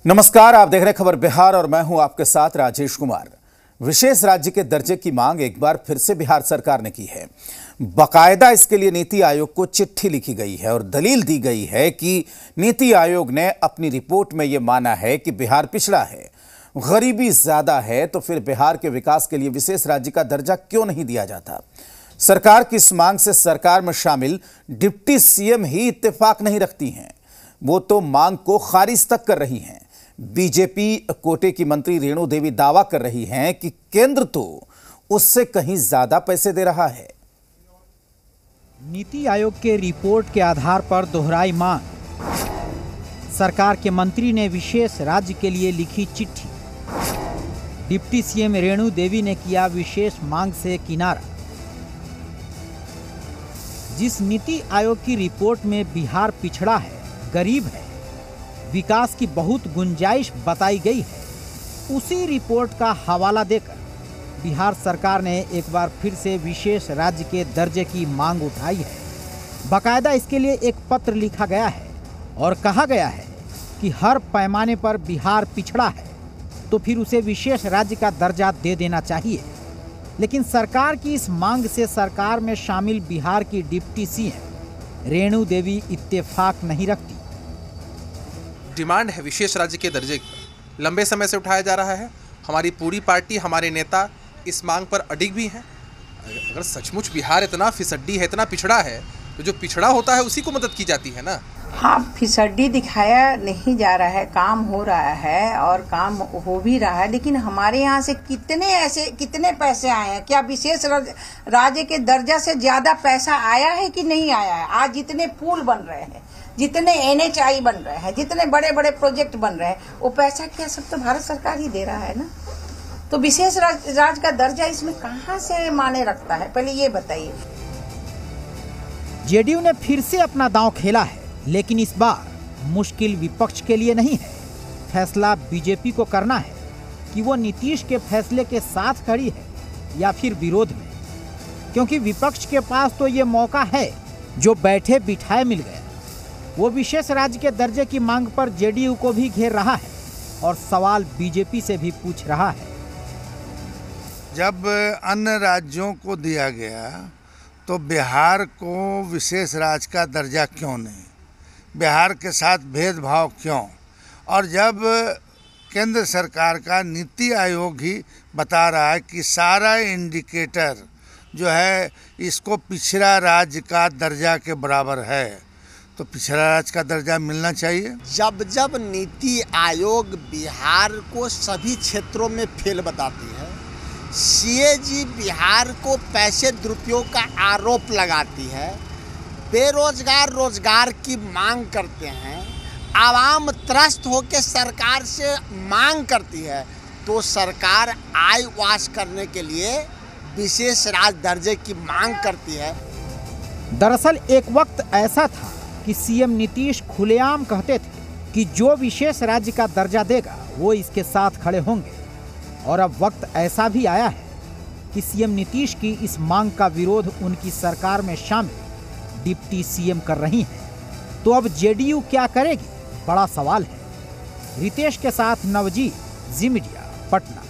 नमस्कार, आप देख रहे हैं खबर बिहार और मैं हूं आपके साथ राजेश कुमार। विशेष राज्य के दर्जे की मांग एक बार फिर से बिहार सरकार ने की है। बाकायदा इसके लिए नीति आयोग को चिट्ठी लिखी गई है और दलील दी गई है कि नीति आयोग ने अपनी रिपोर्ट में यह माना है कि बिहार पिछड़ा है, गरीबी ज्यादा है, तो फिर बिहार के विकास के लिए विशेष राज्य का दर्जा क्यों नहीं दिया जाता। सरकार की इस मांग से सरकार में शामिल डिप्टी सीएम ही इत्तेफाक नहीं रखती हैं, वो तो मांग को खारिज तक कर रही हैं। बीजेपी कोटे की मंत्री रेणु देवी दावा कर रही हैं कि केंद्र तो उससे कहीं ज्यादा पैसे दे रहा है। नीति आयोग के रिपोर्ट के आधार पर दोहराई मांग। सरकार के मंत्री ने विशेष राज्य के लिए लिखी चिट्ठी। डिप्टी सीएम रेणु देवी ने किया विशेष मांग से किनारा। जिस नीति आयोग की रिपोर्ट में बिहार पिछड़ा है, गरीब है, विकास की बहुत गुंजाइश बताई गई है, उसी रिपोर्ट का हवाला देकर बिहार सरकार ने एक बार फिर से विशेष राज्य के दर्जे की मांग उठाई है। बाकायदा इसके लिए एक पत्र लिखा गया है और कहा गया है कि हर पैमाने पर बिहार पिछड़ा है तो फिर उसे विशेष राज्य का दर्जा दे देना चाहिए। लेकिन सरकार की इस मांग से सरकार में शामिल बिहार की डिप्टी सीएम रेणु देवी इत्तेफाक नहीं रखती। डिमांड है विशेष राज्य के दर्जे की, लंबे समय से उठाया जा रहा है। हमारी पूरी पार्टी, हमारे नेता इस मांग पर अडिग भी हैं। अगर सचमुच बिहार इतना फिसड्डी है, इतना पिछड़ा है, तो जो पिछड़ा होता है उसी को मदद की जाती है ना। हाँ, फिसड्डी दिखाया नहीं जा रहा है, काम हो रहा है और काम हो भी रहा है। लेकिन हमारे यहाँ से कितने पैसे आए हैं? क्या विशेष राज्य के दर्जा से ज्यादा पैसा आया है कि नहीं आया है? आज जितने पुल बन रहे हैं, जितने NHI बन रहे हैं, जितने बड़े बड़े प्रोजेक्ट बन रहे हैं, वो पैसा क्या सब तो भारत सरकार ही दे रहा है ना। तो विशेष राज्य का दर्जा इसमें कहाँ से माने रखता है, पहले ये बताइए। जेडीयू ने फिर से अपना दांव खेला है, लेकिन इस बार मुश्किल विपक्ष के लिए नहीं है। फैसला बीजेपी को करना है कि वो नीतीश के फैसले के साथ खड़ी है या फिर विरोध में, क्योंकि विपक्ष के पास तो ये मौका है जो बैठे बिठाए मिल गया। वो विशेष राज्य के दर्जे की मांग पर जेडीयू को भी घेर रहा है और सवाल बीजेपी से भी पूछ रहा है। जब अन्य राज्यों को दिया गया तो बिहार को विशेष राज्य का दर्जा क्यों नहीं? बिहार के साथ भेदभाव क्यों? और जब केंद्र सरकार का नीति आयोग ही बता रहा है कि सारा इंडिकेटर जो है इसको पिछड़ा राज्य का दर्जा के बराबर है, तो पिछड़ा राज्य का दर्जा मिलना चाहिए। जब नीति आयोग बिहार को सभी क्षेत्रों में फेल बताती है, CAG बिहार को पैसे दुरुपयोग का आरोप लगाती है, बेरोजगार रोजगार की मांग करते हैं, आवाम त्रस्त होकर सरकार से मांग करती है, तो सरकार आई वाश करने के लिए विशेष राज्य दर्जे की मांग करती है। दरअसल एक वक्त ऐसा था कि सीएम नीतीश खुलेआम कहते थे कि जो विशेष राज्य का दर्जा देगा वो इसके साथ खड़े होंगे, और अब वक्त ऐसा भी आया है कि सीएम नीतीश की इस मांग का विरोध उनकी सरकार में शामिल डिप्टी सीएम कर रही हैं। तो अब जेडीयू क्या करेगी, बड़ा सवाल है। रितेश के साथ नवजीत, जी मीडिया, पटना।